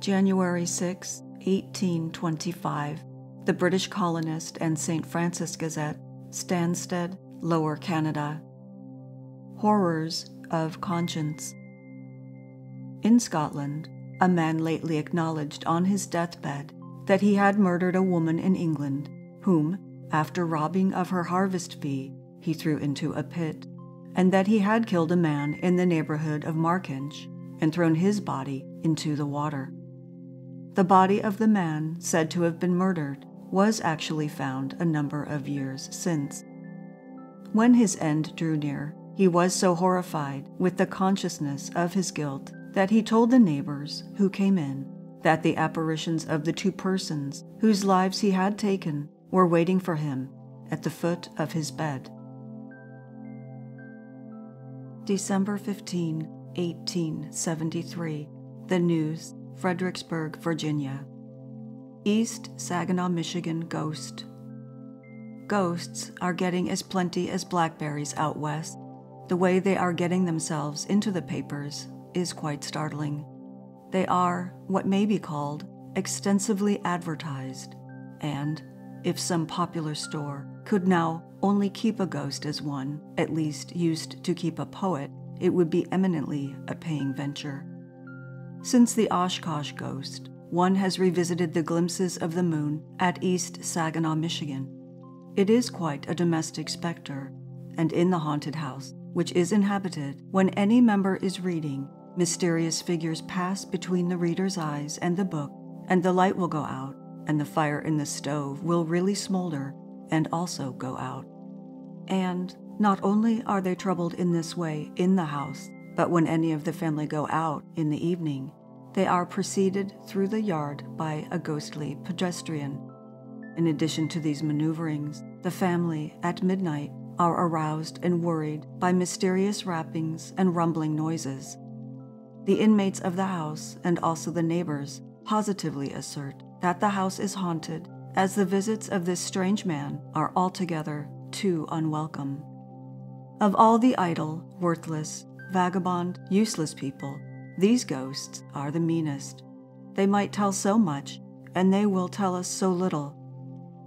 January 6, 1825, the British colonist and St. Francis Gazette, Stansted, Lower Canada. Horrors of conscience. In Scotland, a man lately acknowledged on his deathbed that he had murdered a woman in England, whom, after robbing of her harvest fee, he threw into a pit, and that he had killed a man in the neighborhood of Markinch and thrown his body into the water. The body of the man said to have been murdered was actually found a number of years since. When his end drew near, he was so horrified with the consciousness of his guilt that he told the neighbors who came in that the apparitions of the two persons whose lives he had taken were waiting for him at the foot of his bed. December 15, 1873. The News, Fredericksburg, Virginia. East Saginaw, Michigan ghost. Ghosts are getting as plenty as blackberries out west. The way they are getting themselves into the papers is quite startling. They are what may be called extensively advertised, and if some popular store could now only keep a ghost as one at least used to keep a poet, it would be eminently a paying venture. Since the Oshkosh ghost, one has revisited the glimpses of the moon at East Saginaw, Michigan. It is quite a domestic specter, and in the haunted house, which is inhabited, when any member is reading, mysterious figures pass between the reader's eyes and the book, and the light will go out, and the fire in the stove will really smolder and also go out. And not only are they troubled in this way in the house, but when any of the family go out in the evening, they are preceded through the yard by a ghostly pedestrian. In addition to these maneuverings, the family at midnight are aroused and worried by mysterious rappings and rumbling noises. The inmates of the house and also the neighbors positively assert that the house is haunted, as the visits of this strange man are altogether too unwelcome. Of all the idle, worthless, vagabond, useless people, these ghosts are the meanest. They might tell so much, and they will tell us so little.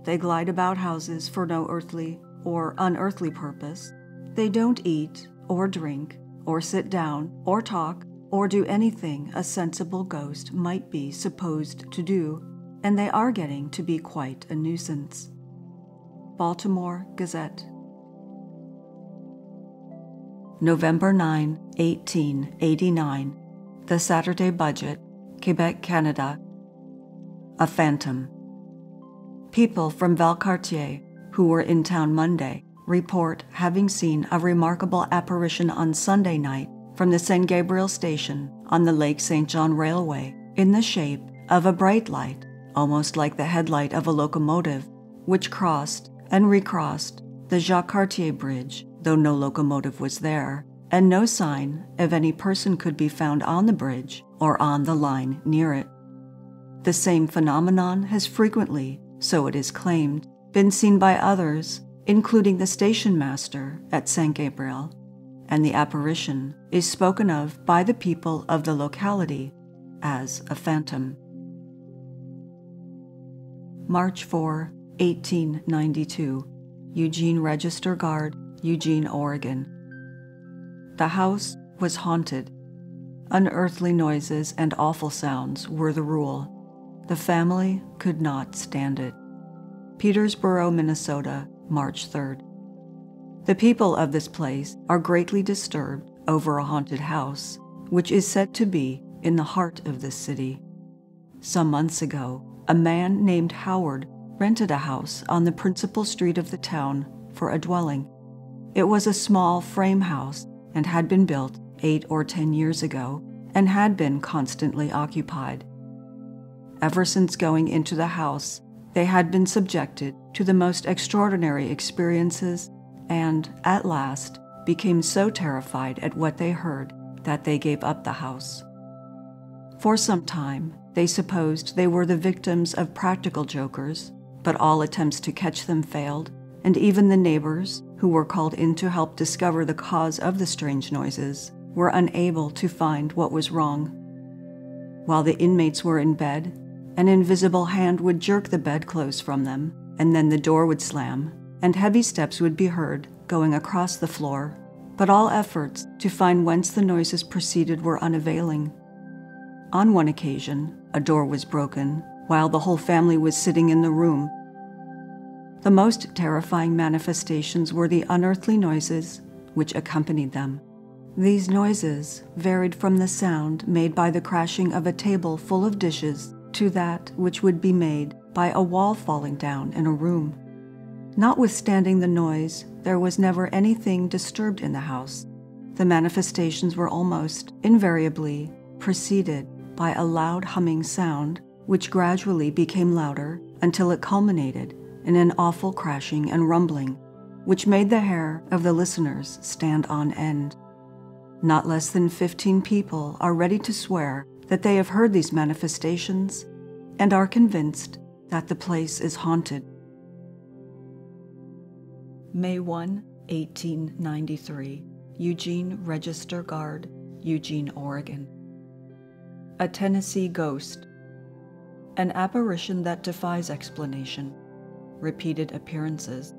They glide about houses for no earthly or unearthly purpose. They don't eat, or drink, or sit down, or talk, or do anything a sensible ghost might be supposed to do, and they are getting to be quite a nuisance. Baltimore Gazette. November 9, 1889. The Saturday Budget, Quebec, Canada. A phantom. People from Valcartier, who were in town Monday, report having seen a remarkable apparition on Sunday night from the St. Gabriel station on the Lake St. John Railway in the shape of a bright light, almost like the headlight of a locomotive, which crossed and recrossed the Jacques Cartier Bridge, though no locomotive was there, and no sign of any person could be found on the bridge or on the line near it. The same phenomenon has frequently, so it is claimed, been seen by others, including the station master at St. Gabriel, and the apparition is spoken of by the people of the locality as a phantom. March 4, 1892, Eugene Register Guard, Eugene, Oregon. The house was haunted. Unearthly noises and awful sounds were the rule. The family could not stand it. Petersboro, Minnesota, March 3rd. The people of this place are greatly disturbed over a haunted house, which is said to be in the heart of this city. Some months ago, a man named Howard rented a house on the principal street of the town for a dwelling. It was a small frame house and had been built 8 or 10 years ago and had been constantly occupied. Ever since going into the house, they had been subjected to the most extraordinary experiences and, at last, became so terrified at what they heard that they gave up the house. For some time, they supposed they were the victims of practical jokers, but all attempts to catch them failed, and even the neighbors, who were called in to help discover the cause of the strange noises, were unable to find what was wrong. While the inmates were in bed, an invisible hand would jerk the bedclothes from them, and then the door would slam, and heavy steps would be heard going across the floor. But all efforts to find whence the noises proceeded were unavailing. On one occasion, a door was broken while the whole family was sitting in the room. The most terrifying manifestations were the unearthly noises which accompanied them. These noises varied from the sound made by the crashing of a table full of dishes to that which would be made by a wall falling down in a room. Notwithstanding the noise, there was never anything disturbed in the house. The manifestations were almost invariably preceded by a loud humming sound, which gradually became louder until it culminated in an awful crashing and rumbling, which made the hair of the listeners stand on end. Not less than 15 people are ready to swear that they have heard these manifestations and are convinced that the place is haunted. May 1, 1893, Eugene Register Guard, Eugene, Oregon. A Tennessee ghost. An apparition that defies explanation. Repeated appearances.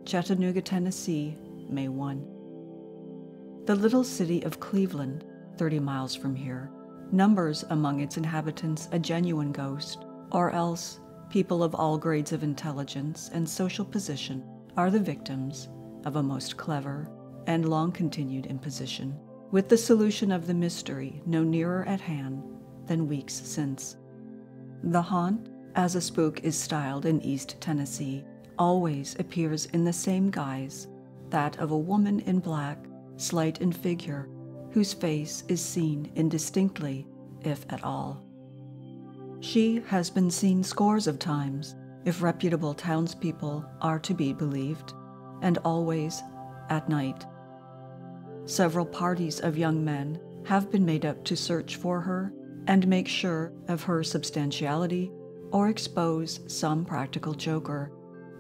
Chattanooga, Tennessee, May 1. The little city of Cleveland, 30 miles from here, numbers among its inhabitants a genuine ghost, or else people of all grades of intelligence and social position are the victims of a most clever and long-continued imposition, with the solution of the mystery no nearer at hand than weeks since. The haunt, as a spook is styled in East Tennessee, always appears in the same guise, that of a woman in black, slight in figure, whose face is seen indistinctly, if at all. She has been seen scores of times, if reputable townspeople are to be believed, and always at night. Several parties of young men have been made up to search for her and make sure of her substantiality or expose some practical joker,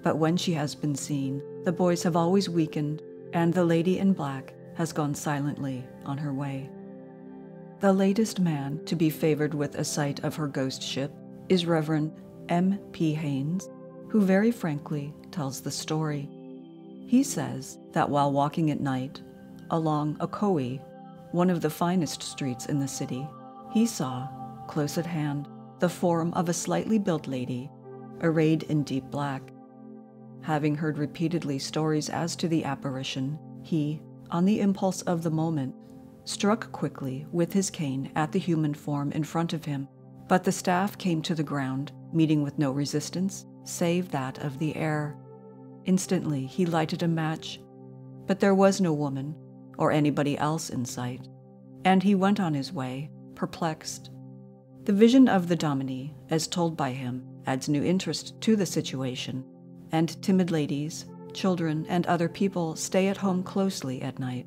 but when she has been seen, the boys have always weakened and the lady in black has gone silently on her way. The latest man to be favored with a sight of her ghost ship is Reverend M.P. Haynes, who very frankly tells the story. He says that while walking at night along Ocoee, one of the finest streets in the city, he saw, close at hand, the form of a slightly built lady, arrayed in deep black. Having heard repeatedly stories as to the apparition, he, on the impulse of the moment, struck quickly with his cane at the human form in front of him, but the staff came to the ground, meeting with no resistance, save that of the air. Instantly he lighted a match, but there was no woman or anybody else in sight, and he went on his way, perplexed. The vision of the dominie, as told by him, adds new interest to the situation, and timid ladies, children, and other people stay at home closely at night.